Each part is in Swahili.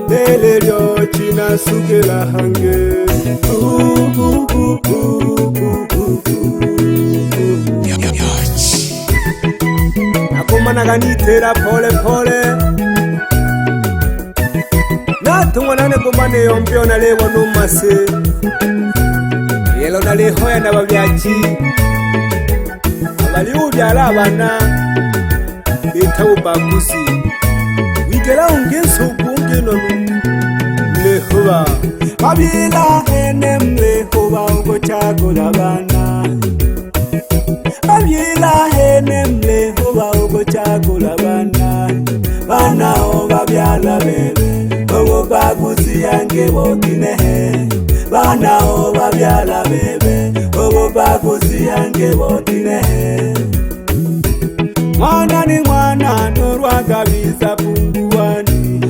Lele lyo china sukela hange Nakumana ganitera pole pole Natungwa nane kumane yombyo na lewa numase Yelo na lehoya na babyachi Abaliubyala abana Itabubakusi Wigera ungenso kungenonu Mlehoba Babila ene mlehoba uko chagula bana Babila ene mlehoba uko chagula bana Bana o babyala bebe Ogo bagusi yange botinehe Bana o babyala bebe Ogo bagusi yange botinehe Mwana ni mwana norwaga biza punguani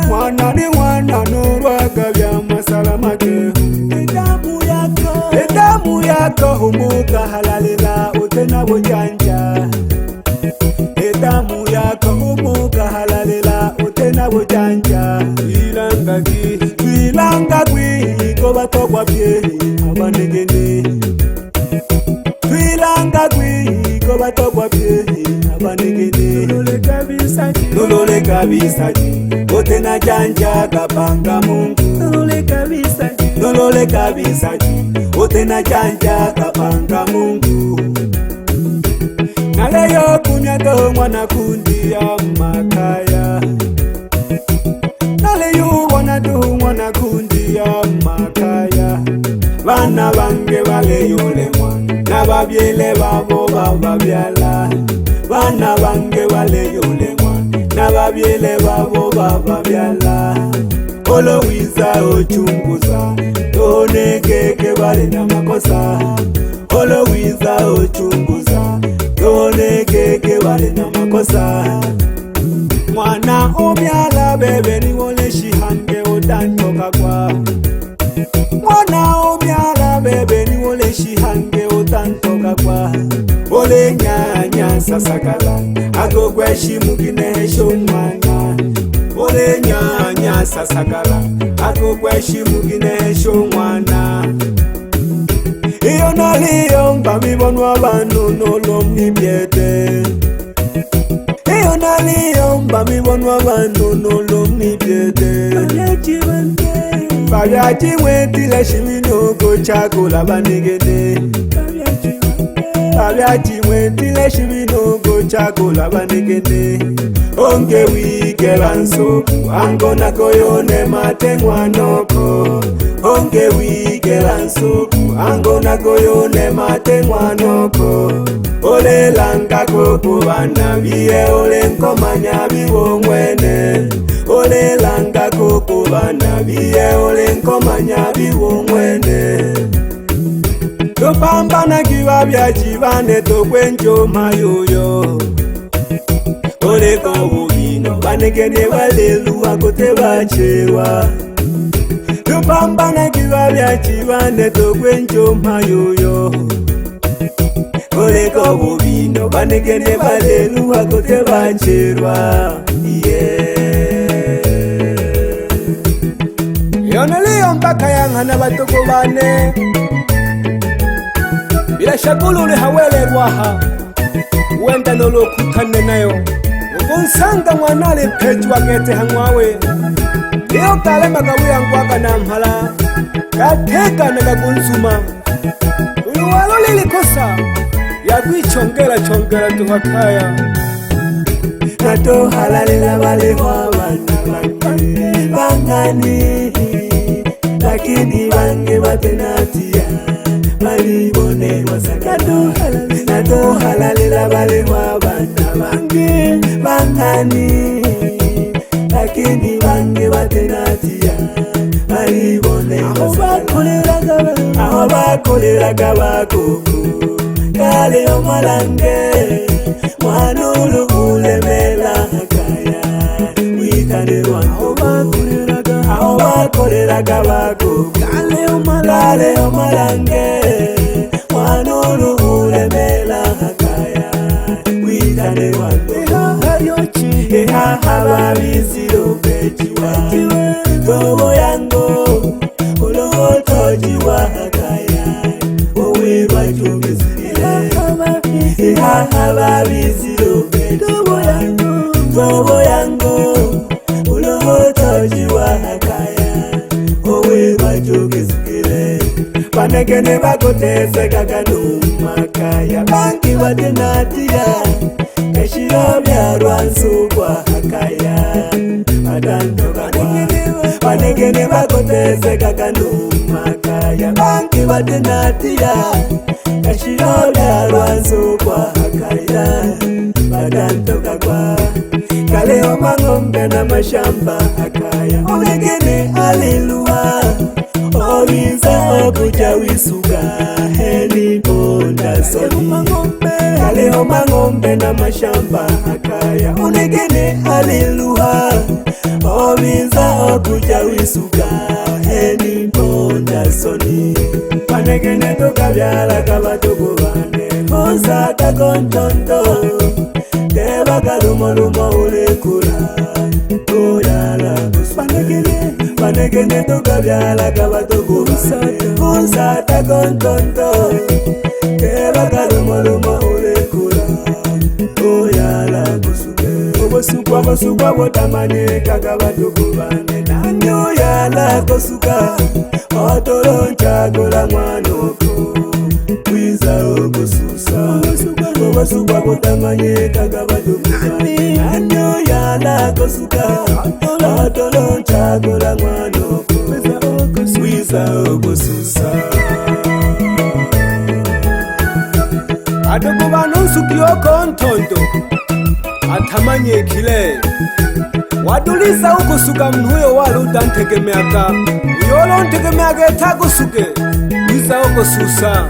Mwana ni mwana norwaga vya masala makehu Edamu yako humuka halalila utena bujanja Edamu yako humuka halalila utena bujanja Twilanga gwi koba tokwa pye abanegene Twilanga gwi koba tokwa pye abanegene Lulole kabisaji Otena janja kapanga mungu Lulole kabisaji Otena janja kapanga mungu Naleyo kunyato mwana kundi ya makaya Naleyo wanadu mwana kundi ya makaya Bana bange baleyole mwana Nababyele babo bababyala Bana bange baleyole mwana Nababyele babo bababyala Olowiza ochunguza Tone keke bali na makosa Olowiza ochunguza Tone keke bali na makosa Mwana omyala bebe ni wole shihange utantoka kwa Mwana omyala bebe ni wole shihange utantoka kwa Ole nyanya sasakala Agogwe shimugine mwana Ole nyanya sasakala Agogwe shimugine mwana Iyo naliyo mbamibonwa banu nolomni byete Iyo naliyo mbamibonwa banu nolomni byete Babyachi wetile shimino gochakula banegede Babyachi wetile shimino gochakula banegede Onge wikela nsoku Angona koyone matengwa noko Onge wikela nsoku Angona koyone matengwa noko Ole langa koko bana biye Ole nkomanya biwo mwene Ole langa koko bana biye Ole nkomanya biwo mwene Topambana kiwa byachi bane tokwenjo mayoyo Ole kobubino banegene balelu akote bachewa Tupambana kiwa byachi bane tokwenjo mayoyo Ole kobubino banegene balelu akote bachewa Yoneliyo mpaka yangana batoko bane Bila shakulu uli hawele rwaha Uwenda nolo kutane nayo Unsanga mwanale pechu wagete hangwawe Leo kalema kawia ngwaka na mhala Kateka na kagunzuma Unuwalo lili kosa Yagui chongela tuhakaya Nato halalila wale wabana Bangani Lakini bange batenatia Malibone wasakado Nato halalila wale wabana Bangani Lakini bange batenatia Malibone wasakado Aho bakoleraga bakoko Kale omalange Mwanulu ulemela kaya Witane rwango Aho bakoleraga bakoko Kale omalange Mwanulu ulemela kaya Witane rwango Hababiziro pechiwa Tobo yango Ulotojiwa hakaya Owe wajugizile Hababiziro pechiwa Tobo yango Ulotojiwa hakaya Owe wajugizile Panekene bakotese kakanumakaya Banki wadenatia Keshiro byarwansu kwa hakaya Adantoka Panekene bakotese kakanumakaya Banki wadenatia Keshiro byarwansu kwa hakaya Adantoka kwa Kaleo mangombe na mashamba hakaya Onegene aliluwa Obiza okuja wisuga heli bonda soni Kaleo mangombe na mashamba hakaya Onegene aliluwa Obiza okuja wisuga heli bonda soni Panegene tokabyala kabatuku bane Kosa kakontonto Deba kalumolumo ulekula Oyala Panegene tokabyala kabatuku bane Kosa kakontonto Deba kalumolumo ulekula Oyala Obosukwa botamanye kakabatuku bane Nanyo yala kosuka Otoloncha gola mwanoko Wiza okosusa Obosukwa botamanye kakabatuku bane Nanyo yala kosuka Otoloncha gola mwanoko Wiza okosusa Adokuba nonsukiyoko ntondo Atamanye kile Wadulisa ukusuka mnuyo walu dantegemeaka Uyolo ntegemeaka etagusuke Wiza okosusa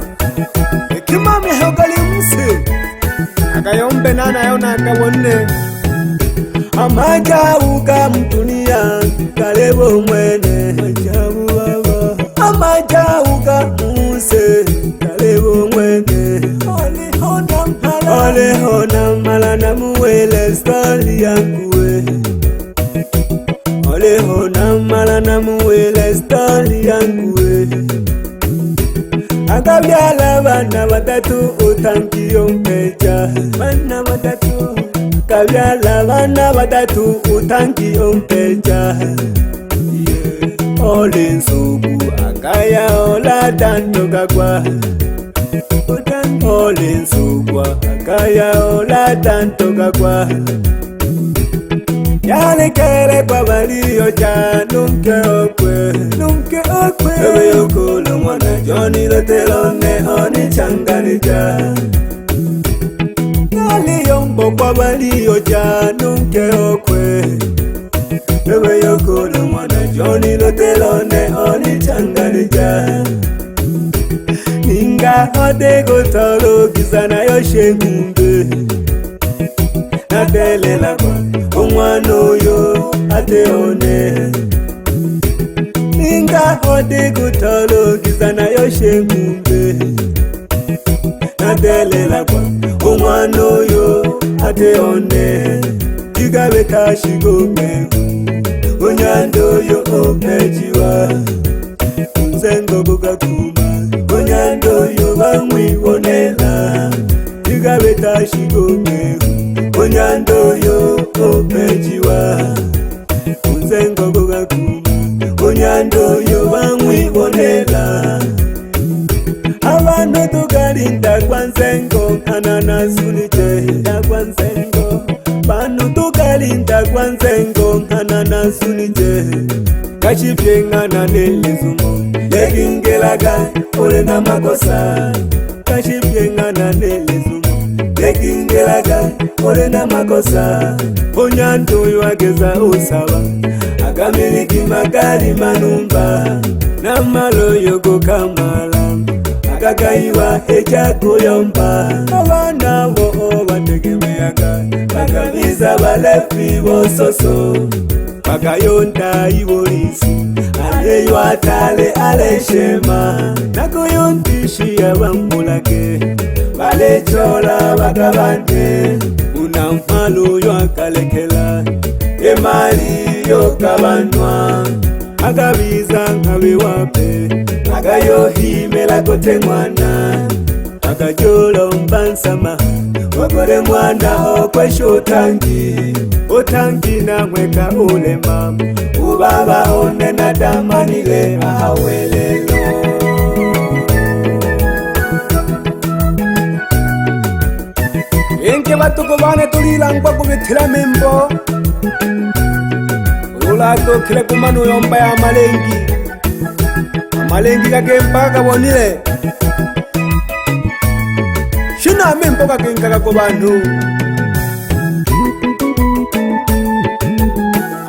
Ekimami heogali msi Akayombe nana yona akawone Amajauka mtunia kalebo mwene Amajauka muse kalebo mwene Ole hona malana muwele stoli yanguwe Ole hona malana muwele stoli yanguwe Akabyala bana batatu utankiyo mpeja Bana batatu Akabyala bana batatu utankiyo mpeja Ole nsugu akaya ola tanto kagwa Ole nsugwa akaya ola tanto kagwa Yalekere kwa baliyo cha nunke okwe Ewe yokolo mwana joni lotelone oni changanija Yaliyombo kwa baliyo cha nunke okwe Ewe yokolo mwana joni lotelone oni changanija Ninga odego tolo kizana yoshe ngumbe Nadelela kwa umwana oyo ateone Ninga odego tolo kizana yoshe ngumbe Nadelela kwa umwana oyo ateone Jigabe kashigome Onyando yo opejiwa Unzengo kukakuma Onyando yo bangwi wonela Jigabe tashigome Onyando yo opejiwa Unzengo kukakuma Onyando yo bangwi wonela Abantu tukalinda kwanzengo Anana sunite ya kwanzengo Banu tukalinda kwanzengo Anana sunite Kashipye ngana nelizumo Lekingelaga ole na makosa Kashipye ngana nelizumo Lekingelaga ole na makosa Onyando yuageza usaba Akamiliki magari manumba Na malo yogo kamala Akakaiwa echa kuyomba Abana wo bategemeaga Bakamiza balefi bososo Bakayonda ibolisi Aleyo atale aleshema Nakoyontishia bambulake Balechola bakabande Unampalo yo akalekela emali yokabanwa agabiza ngabiwape agayohimela kote mwana agajolo mbansama ogole mwana okwesho otangi na mweka ulema ubaba one na damanile ahawelelo enke batuko bane tulilangwa kubitila mimbo ulato kile kumanu yomba ya amalengi kake mpaka bonile shina mimbo kakenkaga ku bantu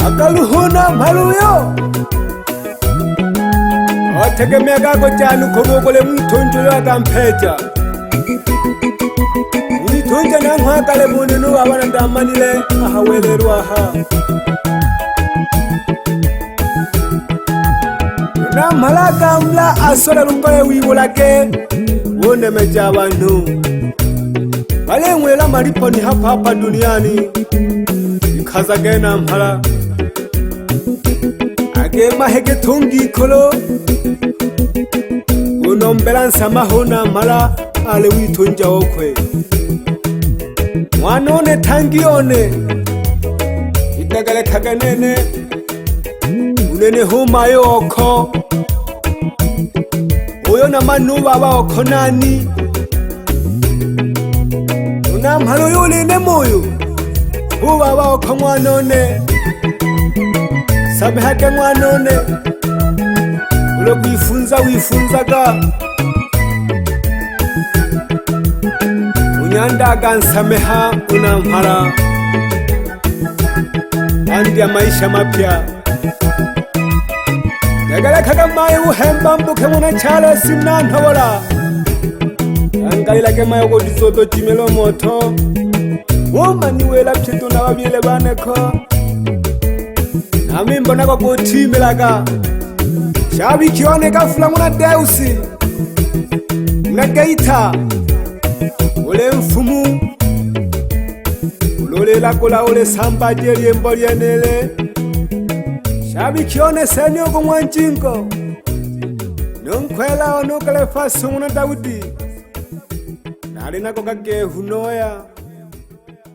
akaluhuna maluyo otegemea kako cyane ukobogole mwitonjolo akampeja mwitonja nankakale muninu abana ndamanile ahawelerwa aha namalaga mla asole lukole wibulake wonemeja abantu balengwela maliponi hapa duniani ikaza gena mpala agema hege tungi kolo unombela nsamaho na mpala ale witonja okwe mwanone tangione itagale kaganene unene humayo oko uyo na manu baba oko nani unamhalo yulinde moyo ubaba oko mwanone sabe hake mwanone ulo wifunzaga unyandaga nsameha unamhala andi ya maisha mapya yagala kagamaye uhemba mbuke muna chale simna ntobola angalila kemaye kodisoto chimelo moto womani wela pchitu na wabiele baneko nami mbonako kutimelaga shabi kione kafula muna deusi muna geita ule mfumu ulole lakola ule samba jeli embolia nele shabi kione senyo kumwanchinko nunkwela onukale fasu muna Daudi nali nako kage hunoya